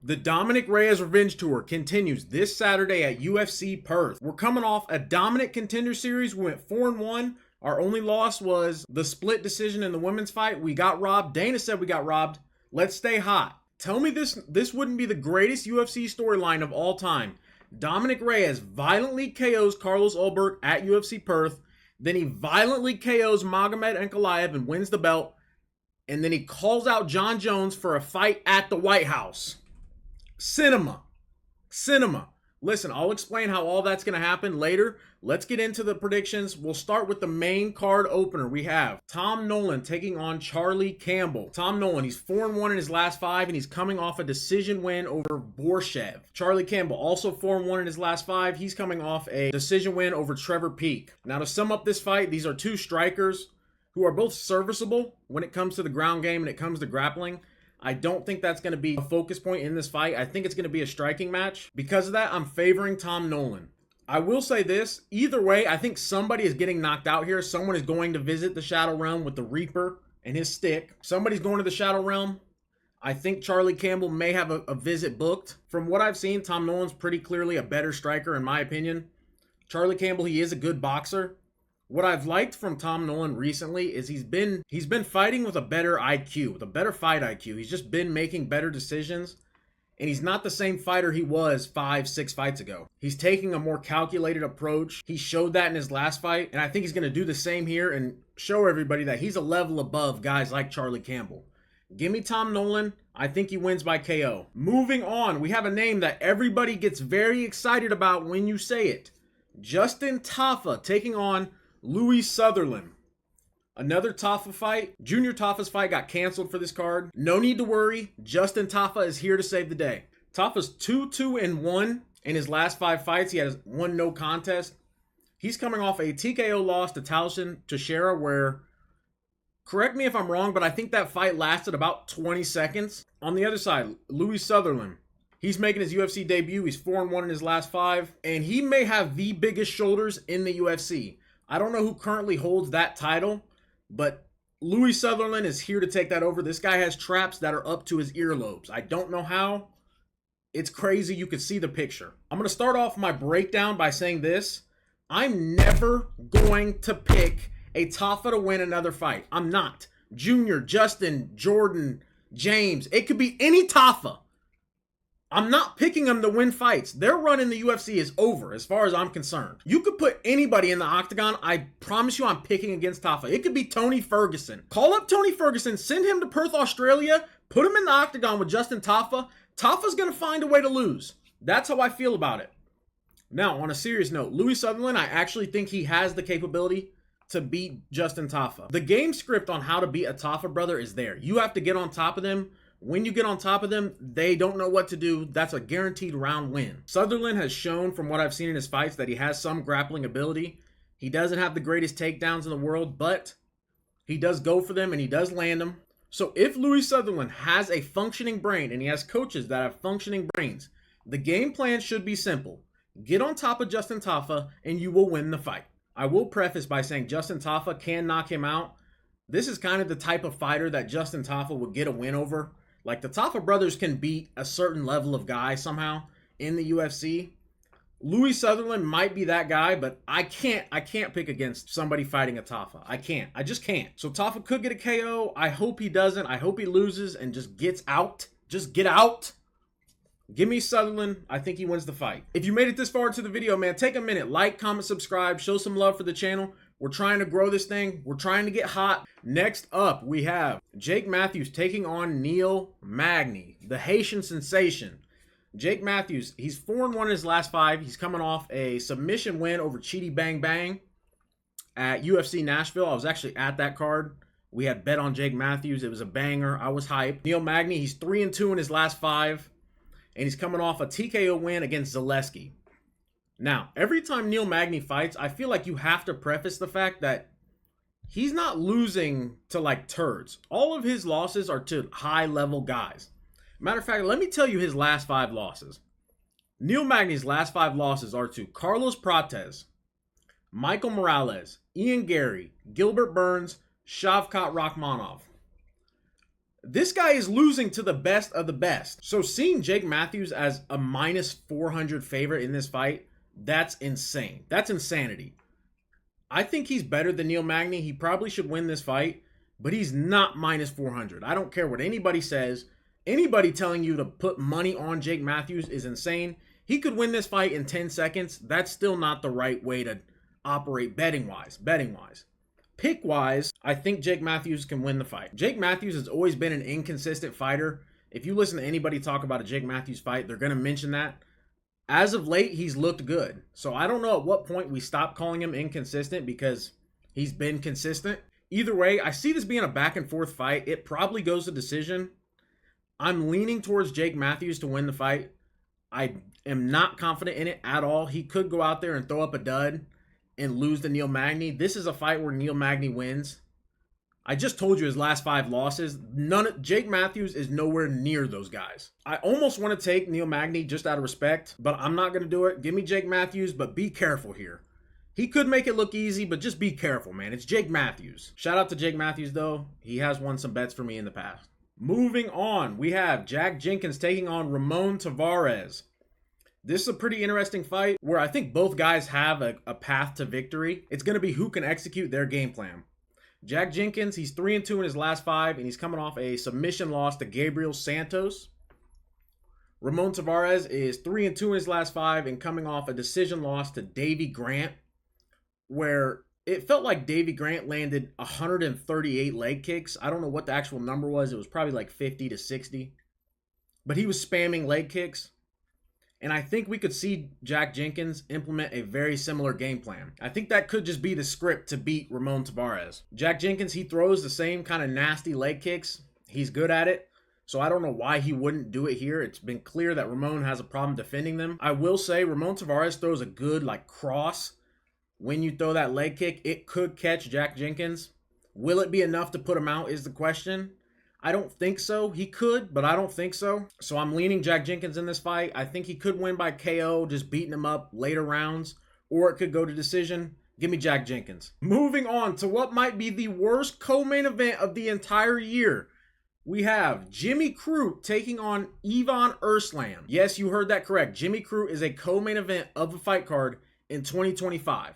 The Dominick Reyes Revenge Tour continues this Saturday at UFC Perth. We're coming off a dominant contender series. We went 4-1. Our only loss was the split decision in the women's fight. We got robbed. Dana said we got robbed. Let's stay hot. Tell me this wouldn't be the greatest UFC storyline of all time. Dominick Reyes violently KOs Carlos Ulberg at UFC Perth. Then he violently KOs Magomed Ankalaev and wins the belt. And then he calls out John Jones for a fight at the White House. Cinema. Listen, I'll explain how all that's going to happen later. Let's get into the predictions. We'll start with the main card opener. We have Tom Nolan taking on Charlie Campbell. Tom Nolan, he's 4-1 in his last 5, and he's coming off a decision win over Borshev. Charlie Campbell, also 4-1 in his last 5. He's coming off a decision win over Trevor Peek. Now, to sum up this fight, these are two strikers who are both serviceable when it comes to the ground game and it comes to grappling. I don't think that's going to be a focus point in this fight. I think it's going to be a striking match. Because of that, I'm favoring Tom Nolan. I will say this, either way, I think somebody is getting knocked out here. Someone is going to visit the Shadow Realm with the Reaper and his stick. Somebody's going to the Shadow Realm. I think Charlie Campbell may have a visit booked. From what I've seen, Tom Nolan's pretty clearly a better striker in my opinion. Charlie Campbell, he is a good boxer. What I've liked from Tom Nolan recently is he's been fighting with a better IQ, with a better fight IQ. He's just been making better decisions, and he's not the same fighter he was 5-6 fights ago. He's taking a more calculated approach. He showed that in his last fight, and I think he's going to do the same here and show everybody that he's a level above guys like Charlie Campbell. Give me Tom Nolan. I think he wins by KO. Moving on, we have a name that everybody gets very excited about when you say it. Justin Tafa taking on Louie Sutherland. Another Tafa fight. Junior Tafa's fight got canceled for this card. No need to worry. Justin Tafa is here to save the day. Tafa's 2-2-1 in his last 5 fights. He has 1 no contest. He's coming off a TKO loss to Talshin Teixeira where, correct me if I'm wrong, but I think that fight lasted about 20 seconds. On the other side, Louie Sutherland. He's making his UFC debut. He's 4-1 in his last 5. And he may have the biggest shoulders in the UFC. I don't know who currently holds that title, but Louie Sutherland is here to take that over. This guy has traps that are up to his earlobes. I don't know how. It's crazy. You could see the picture. I'm going to start off my breakdown by saying this. I'm never going to pick a Tafa to win another fight. I'm not. Junior, Justin, Jordan, James. It could be any Tafa. I'm not picking them to win fights. Their run in the UFC is over as far as I'm concerned. You could put anybody in the octagon. I promise you I'm picking against Tafa. It could be Tony Ferguson. Call up Tony Ferguson, send him to Perth, Australia, put him in the octagon with Justin Tafa. Tafa's going to find a way to lose. That's how I feel about it. Now, on a serious note, Louie Sutherland, I actually think he has the capability to beat Justin Tafa. The game script on how to beat a Tafa brother is there. You have to get on top of them. When you get on top of them, they don't know what to do. That's a guaranteed round win. Sutherland has shown from what I've seen in his fights that he has some grappling ability. He doesn't have the greatest takedowns in the world, but he does go for them and he does land them. So if Louie Sutherland has a functioning brain and he has coaches that have functioning brains, the game plan should be simple. Get on top of Justin Tafa and you will win the fight. I will preface by saying Justin Tafa can knock him out. This is kind of the type of fighter that Justin Tafa would get a win over. Like, the Tafa brothers can beat a certain level of guy somehow in the UFC. Louie Sutherland might be that guy, but I can't pick against somebody fighting a Tafa. I can't. I just can't. So Tafa could get a KO. I hope he doesn't. I hope he loses and just gets out. Just get out. Give me Sutherland. I think he wins the fight. If you made it this far into the video, man, take a minute. Like, comment, subscribe. Show some love for the channel. We're trying to grow this thing. We're trying to get hot. Next up, we have Jake Matthews taking on Neil Magny, the Haitian sensation. Jake Matthews, he's 4-1 in his last 5. He's coming off a submission win over Chidi Bang Bang at UFC Nashville. I was actually at that card. We had bet on Jake Matthews. It was a banger. I was hyped. Neil Magny, he's 3-2 in his last 5. And he's coming off a TKO win against Zaleski. Now, every time Neil Magny fights, I feel like you have to preface the fact that he's not losing to like turds. All of his losses are to high-level guys. Matter of fact, let me tell you his last 5 losses. Neil Magny's last 5 losses are to Carlos Prates, Michael Morales, Ian Gary, Gilbert Burns, Shavkat Rakhmonov. This guy is losing to the best of the best. So seeing Jake Matthews as a minus 400 favorite in this fight, that's insane. That's insanity. I think he's better than Neil Magny. He probably should win this fight, but he's not minus 400. I don't care what anybody says. Anybody telling you to put money on Jake Matthews is insane. He could win this fight in 10 seconds. That's still not the right way to operate betting-wise. Pick-wise, I think Jake Matthews can win the fight. Jake Matthews has always been an inconsistent fighter. If you listen to anybody talk about a Jake Matthews fight, they're going to mention that. As of late, he's looked good. So I don't know at what point we stop calling him inconsistent because he's been consistent. Either way, I see this being a back-and-forth fight. It probably goes to decision. I'm leaning towards Jake Matthews to win the fight. I am not confident in it at all. He could go out there and throw up a dud and lose to Neil Magny. This is a fight where Neil Magny wins. I just told you his last 5 losses. Jake Matthews is nowhere near those guys. I almost want to take Neil Magny just out of respect, but I'm not going to do it. Give me Jake Matthews, but be careful here. He could make it look easy, but just be careful, man. It's Jake Matthews. Shout out to Jake Matthews, though. He has won some bets for me in the past. Moving on, we have Jack Jenkins taking on Ramon Tavares. This is a pretty interesting fight where I think both guys have a path to victory. It's going to be who can execute their game plan. Jack Jenkins, he's 3-2 in his last 5, and he's coming off a submission loss to Gabriel Santos. Ramon Tavares is 3-2 in his last 5 and coming off a decision loss to Davy Grant, where it felt like Davy Grant landed 138 leg kicks. I don't know what the actual number was. It was probably like 50 to 60. But he was spamming leg kicks. And I think we could see Jack Jenkins implement a very similar game plan. I think that could just be the script to beat Ramon Tavares. Jack Jenkins, he throws the same kind of nasty leg kicks. He's good at it. So I don't know why he wouldn't do it here. It's been clear that Ramon has a problem defending them. I will say Ramon Tavares throws a good cross. When you throw that leg kick, it could catch Jack Jenkins. Will it be enough to put him out is the question. I don't think so. He could, but I don't think so. So I'm leaning Jack Jenkins in this fight. I think he could win by KO, just beating him up later rounds, or it could go to decision. Give me Jack Jenkins. Moving on to what might be the worst co-main event of the entire year. We have Jimmy Crute taking on Ivan Erslan. Yes, you heard that correct. Jimmy Crute is a co-main event of the fight card in 2025.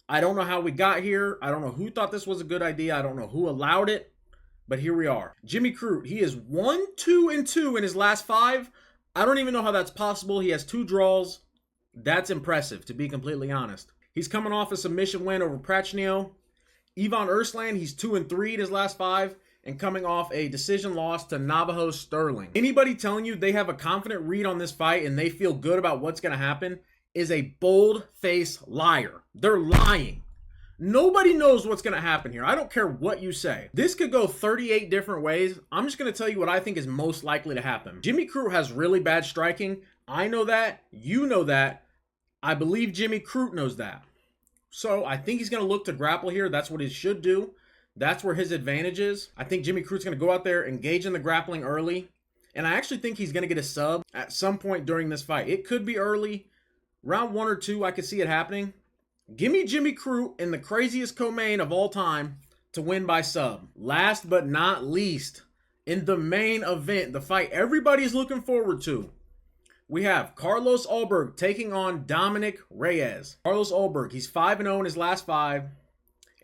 I don't know how we got here. I don't know who thought this was a good idea. I don't know who allowed it. But here we are. Jimmy Crute, he is 1-2-2 in his last 5. I don't even know how that's possible. He has 2 draws. That's impressive, to be completely honest. He's coming off a submission win over Prachnio. Ivan Erslan, he's 2-3 in his last 5 and coming off a decision loss to Navajo Sterling. Anybody telling you they have a confident read on this fight and they feel good about what's going to happen is a bold-faced liar. They're lying. Nobody knows what's going to happen here. I don't care what you say. This could go 38 different ways. I'm just going to tell you what I think is most likely to happen. Jimmy Crute has really bad striking. I know that. You know that. I believe Jimmy Crute knows that. So I think he's going to look to grapple here. That's what he should do. That's where his advantage is. I think Jimmy Crute's going to go out there, engage in the grappling early. And I actually think he's going to get a sub at some point during this fight. It could be early. Round 1 or 2, I could see it happening. Give me Jimmy Crute in the craziest co-main of all time to win by sub. Last but not least, in the main event, the fight everybody's looking forward to, we have Carlos Ulberg taking on Dominick Reyes. Carlos Ulberg, he's 5-0 in his last 5, and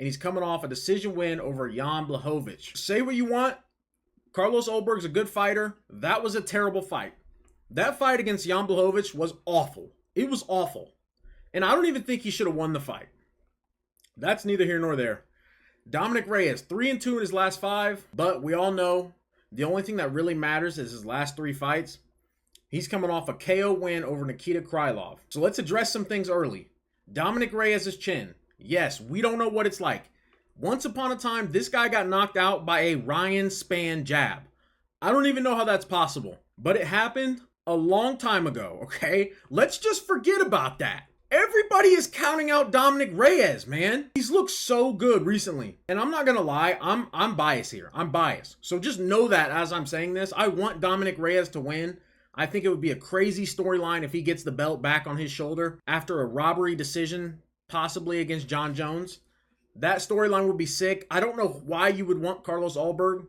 he's coming off a decision win over Jan Blachowicz. Say what you want, Carlos Ulberg's a good fighter. That was a terrible fight. That fight against Jan Blachowicz was awful. It was awful. And I don't even think he should have won the fight. That's neither here nor there. Dominick Reyes, 3-2 in his last 5. But we all know the only thing that really matters is his last 3 fights. He's coming off a KO win over Nikita Krylov. So let's address some things early. Dominick Reyes' chin. Yes, we don't know what it's like. Once upon a time, this guy got knocked out by a Ryan Spann jab. I don't even know how that's possible. But it happened a long time ago, okay? Let's just forget about that. Everybody is counting out Dominick Reyes, man. He's looked so good recently. And I'm not going to lie, I'm biased here. I'm biased. So just know that as I'm saying this. I want Dominick Reyes to win. I think it would be a crazy storyline if he gets the belt back on his shoulder after a robbery decision, possibly against John Jones. That storyline would be sick. I don't know why you would want Carlos Ulberg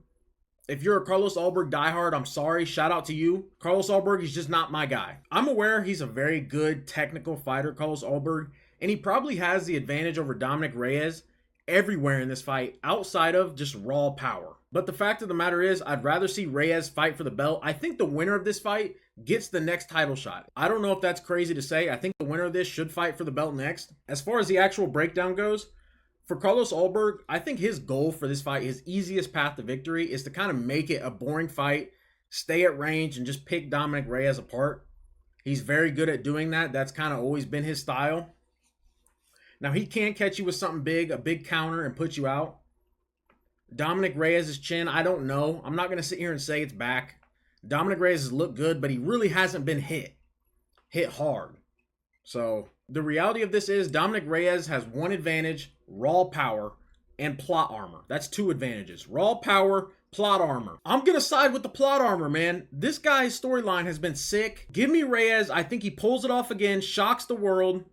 If you're a Carlos Ulberg diehard, I'm sorry. Shout out to you. Carlos Ulberg is just not my guy. I'm aware he's a very good technical fighter, Carlos Ulberg, and he probably has the advantage over Dominick Reyes everywhere in this fight outside of just raw power. But the fact of the matter is, I'd rather see Reyes fight for the belt. I think the winner of this fight gets the next title shot. I don't know if that's crazy to say. I think the winner of this should fight for the belt next. As far as the actual breakdown goes, for Carlos Ulberg, I think his goal for this fight, his easiest path to victory, is to kind of make it a boring fight, stay at range, and just pick Dominick Reyes apart. He's very good at doing that. That's kind of always been his style. Now, he can catch you with something big, a big counter, and put you out. Dominick Reyes' chin, I don't know. I'm not going to sit here and say it's back. Dominick Reyes has looked good, but he really hasn't been hit hard. So the reality of this is Dominick Reyes has one advantage, raw power, and plot armor. That's two advantages. Raw power, plot armor. I'm going to side with the plot armor, man. This guy's storyline has been sick. Give me Reyes. I think he pulls it off again, shocks the world,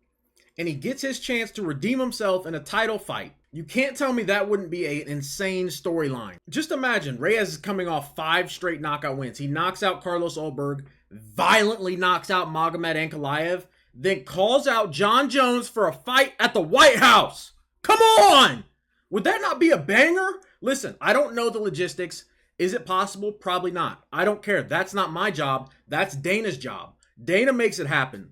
and he gets his chance to redeem himself in a title fight. You can't tell me that wouldn't be an insane storyline. Just imagine, Reyes is coming off 5 straight knockout wins. He knocks out Carlos Ulberg, violently knocks out Magomed Ankalaev, then calls out Jon Jones for a fight at the White House. Come on! Would that not be a banger? Listen, I don't know the logistics. Is it possible? Probably not. I don't care. That's not my job. That's Dana's job. Dana makes it happen.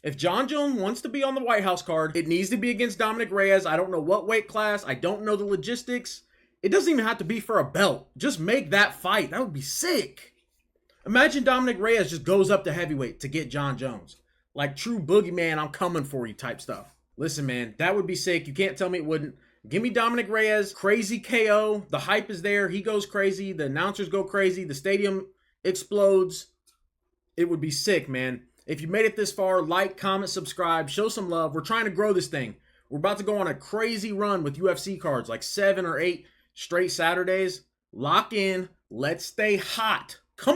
If Jon Jones wants to be on the White House card, it needs to be against Dominick Reyes. I don't know what weight class. I don't know the logistics. It doesn't even have to be for a belt. Just make that fight. That would be sick. Imagine Dominick Reyes just goes up to heavyweight to get Jon Jones. Like true boogeyman, I'm coming for you type stuff. Listen, man, that would be sick. You can't tell me it wouldn't. Give me Dominick Reyes. Crazy KO. The hype is there. He goes crazy. The announcers go crazy. The stadium explodes. It would be sick, man. If you made it this far, like, comment, subscribe, show some love. We're trying to grow this thing. We're about to go on a crazy run with UFC cards, like 7 or 8 straight Saturdays. Lock in. Let's stay hot.